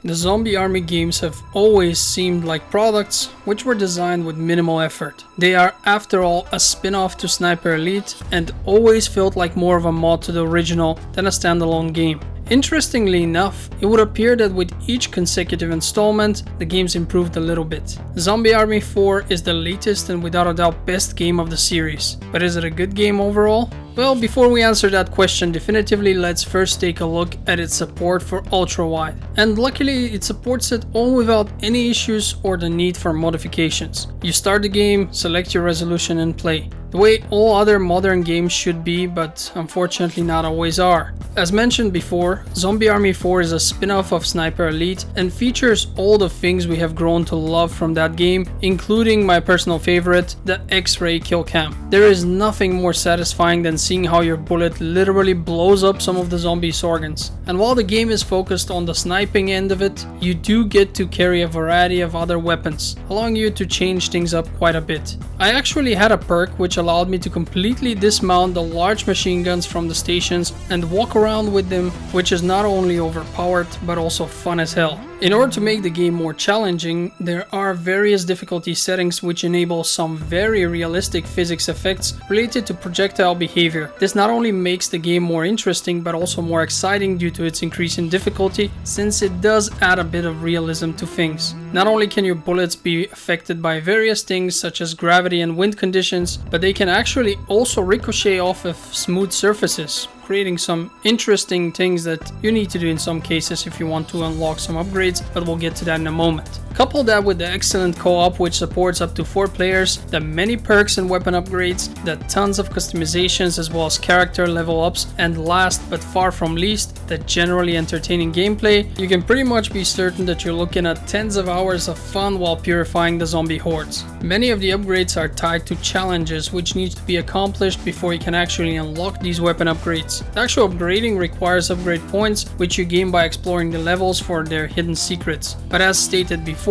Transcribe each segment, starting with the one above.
The Zombie Army games have always seemed like products which were designed with minimal effort. They are, after all, a spin-off to Sniper Elite and always felt like more of a mod to the original than a standalone game. Interestingly enough, it would appear that with each consecutive installment, the games improved a little bit. Zombie Army 4 is the latest and without a doubt best game of the series. But is it a good game overall? Well, before we answer that question definitively, let's first take a look at its support for Ultrawide. And luckily, it supports it all without any issues or the need for modifications. You start the game, select your resolution and play. The way all other modern games should be, but unfortunately not always are. As mentioned before, Zombie Army 4 is a spin-off of Sniper Elite and features all the things we have grown to love from that game, including my personal favorite, the X-ray kill cam. There is nothing more satisfying than seeing how your bullet literally blows up some of the zombies' organs. And while the game is focused on the sniping end of it, you do get to carry a variety of other weapons, allowing you to change things up quite a bit. I actually had a perk which allowed me to completely dismount the large machine guns from the stations and walk around with them, which is not only overpowered but also fun as hell. In order to make the game more challenging, there are various difficulty settings which enable some very realistic physics effects related to projectile behavior. This not only makes the game more interesting but also more exciting due to its increase in difficulty, since it does add a bit of realism to things. Not only can your bullets be affected by various things such as gravity and wind conditions, but they can actually also ricochet off of smooth surfaces, creating some interesting things that you need to do in some cases if you want to unlock some upgrades, but we'll get to that in a moment. Couple that with the excellent co-op which supports up to 4 players, the many perks and weapon upgrades, the tons of customizations as well as character level ups, and last but far from least, the generally entertaining gameplay, you can pretty much be certain that you're looking at tens of hours of fun while purifying the zombie hordes. Many of the upgrades are tied to challenges which need to be accomplished before you can actually unlock these weapon upgrades. The actual upgrading requires upgrade points which you gain by exploring the levels for their hidden secrets. But as stated before,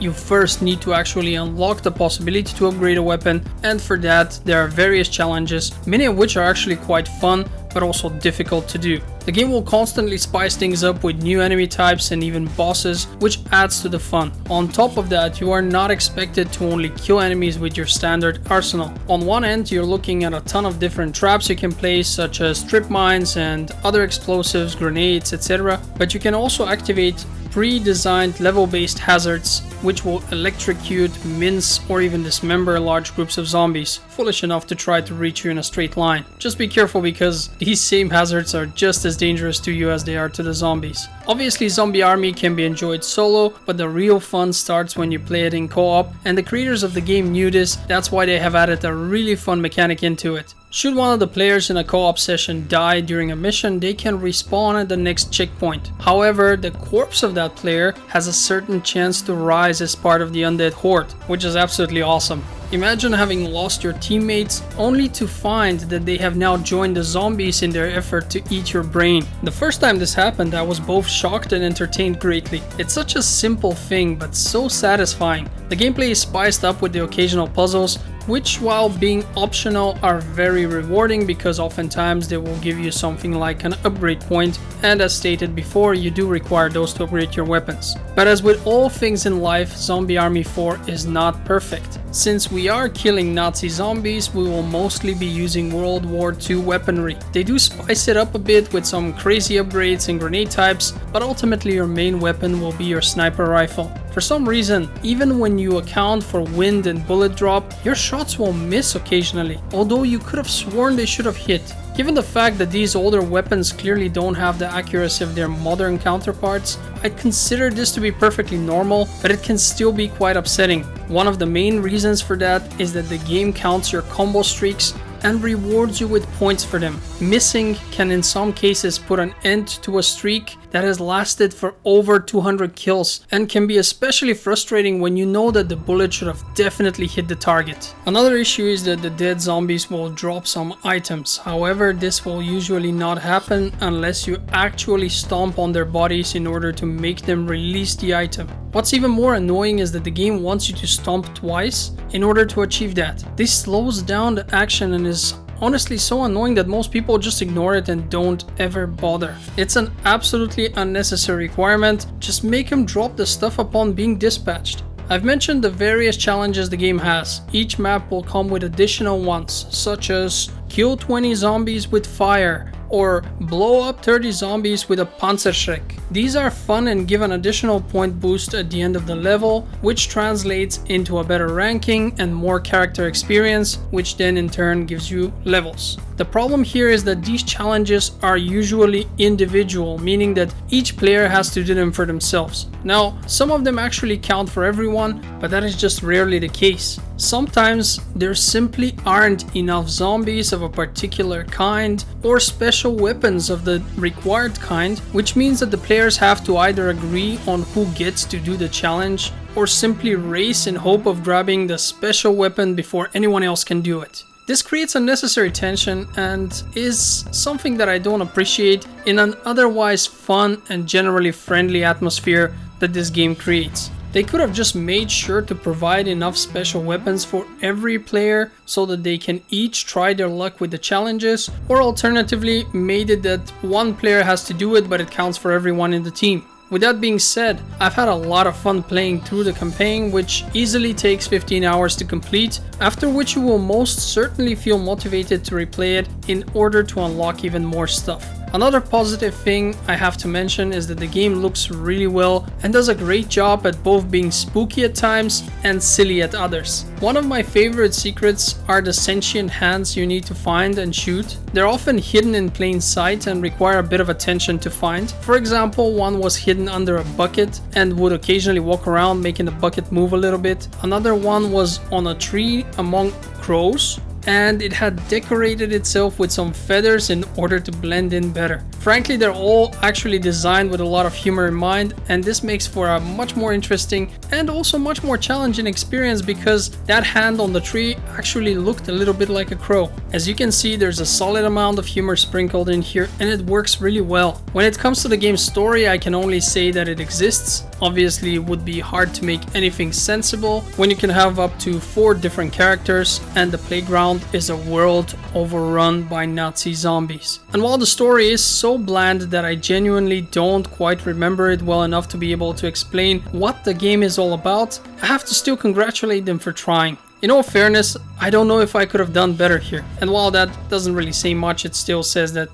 you first need to actually unlock the possibility to upgrade a weapon, and for that there are various challenges, many of which are actually quite fun but also difficult to do. The game will constantly spice things up with new enemy types and even bosses, which adds to the fun. On top of that, you are not expected to only kill enemies with your standard arsenal. On one end, you're looking at a ton of different traps you can place, such as strip mines and other explosives, grenades, etc. But you can also activate pre-designed level-based hazards which will electrocute, mince, or even dismember large groups of zombies, foolish enough to try to reach you in a straight line. Just be careful because these same hazards are just as dangerous to you as they are to the zombies. Obviously, Zombie Army can be enjoyed solo, but the real fun starts when you play it in co-op, and the creators of the game knew this, that's why they have added a really fun mechanic into it. Should one of the players in a co-op session die during a mission, they can respawn at the next checkpoint. However, the corpse of that player has a certain chance to rise as part of the undead horde, which is absolutely awesome. Imagine having lost your teammates only to find that they have now joined the zombies in their effort to eat your brain. The first time this happened, I was both shocked and entertained greatly. It's such a simple thing, but so satisfying. The gameplay is spiced up with the occasional puzzles, which while being optional are very rewarding because oftentimes they will give you something like an upgrade point, and as stated before, you do require those to upgrade your weapons. But as with all things in life, Zombie Army 4 is not perfect. Since we are killing Nazi zombies, we will mostly be using World War II weaponry. They do spice it up a bit with some crazy upgrades and grenade types, but ultimately your main weapon will be your sniper rifle. For some reason, even when you account for wind and bullet drop, your shots will miss occasionally, although you could have sworn they should have hit. Given the fact that these older weapons clearly don't have the accuracy of their modern counterparts, I'd consider this to be perfectly normal, but it can still be quite upsetting. One of the main reasons for that is that the game counts your combo streaks and rewards you with points for them. Missing can in some cases put an end to a streak that has lasted for over 200 kills, and can be especially frustrating when you know that the bullet should have definitely hit the target. Another issue is that the dead zombies will drop some items. However, this will usually not happen unless you actually stomp on their bodies in order to make them release the item. What's even more annoying is that the game wants you to stomp twice in order to achieve that. This slows down the action and is honestly so annoying that most people just ignore it and don't ever bother. It's an absolutely unnecessary requirement, just make him drop the stuff upon being dispatched. I've mentioned the various challenges the game has. Each map will come with additional ones, such as kill 20 zombies with fire, or blow up 30 zombies with a Panzerschreck. These are fun and give an additional point boost at the end of the level, which translates into a better ranking and more character experience, which then in turn gives you levels. The problem here is that these challenges are usually individual, meaning that each player has to do them for themselves. Now, some of them actually count for everyone, but that is just rarely the case. Sometimes there simply aren't enough zombies of a particular kind or special weapons of the required kind, which means that the players have to either agree on who gets to do the challenge or simply race in hope of grabbing the special weapon before anyone else can do it. This creates unnecessary tension and is something that I don't appreciate in an otherwise fun and generally friendly atmosphere that this game creates. They could have just made sure to provide enough special weapons for every player so that they can each try their luck with the challenges, or alternatively made it that one player has to do it but it counts for everyone in the team. With that being said, I've had a lot of fun playing through the campaign, which easily takes 15 hours to complete, after which you will most certainly feel motivated to replay it in order to unlock even more stuff. Another positive thing I have to mention is that the game looks really well and does a great job at both being spooky at times and silly at others. One of my favorite secrets are the sentient hands you need to find and shoot. They're often hidden in plain sight and require a bit of attention to find. For example, one was hidden under a bucket and would occasionally walk around making the bucket move a little bit. Another one was on a tree among crows, and it had decorated itself with some feathers in order to blend in better. Frankly, they're all actually designed with a lot of humor in mind, and this makes for a much more interesting and also much more challenging experience because that hand on the tree actually looked a little bit like a crow. As you can see, there's a solid amount of humor sprinkled in here and it works really well. When it comes to the game's story, I can only say that it exists. Obviously, it would be hard to make anything sensible when you can have up to 4 different characters and the playground is a world overrun by Nazi zombies. And while the story is so bland that I genuinely don't quite remember it well enough to be able to explain what the game is all about, I have to still congratulate them for trying. In all fairness, I don't know if I could have done better here. And while that doesn't really say much, it still says that,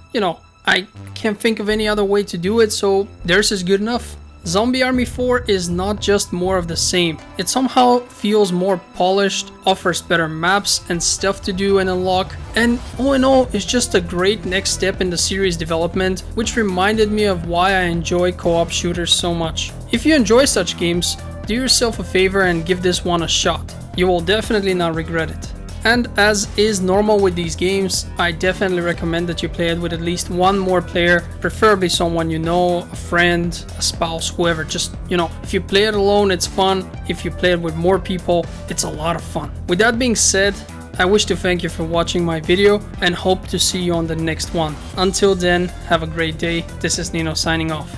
I can't think of any other way to do it, so theirs is good enough. Zombie Army 4 is not just more of the same. It somehow feels more polished, offers better maps and stuff to do and unlock, and all in all is just a great next step in the series development, which reminded me of why I enjoy co-op shooters so much. If you enjoy such games, do yourself a favor and give this one a shot. You will definitely not regret it. And as is normal with these games, I definitely recommend that you play it with at least one more player, preferably someone you know, a friend, a spouse, whoever. Just, if you play it alone, it's fun. If you play it with more people, it's a lot of fun. With that being said, I wish to thank you for watching my video and hope to see you on the next one. Until then, have a great day. This is Nino signing off.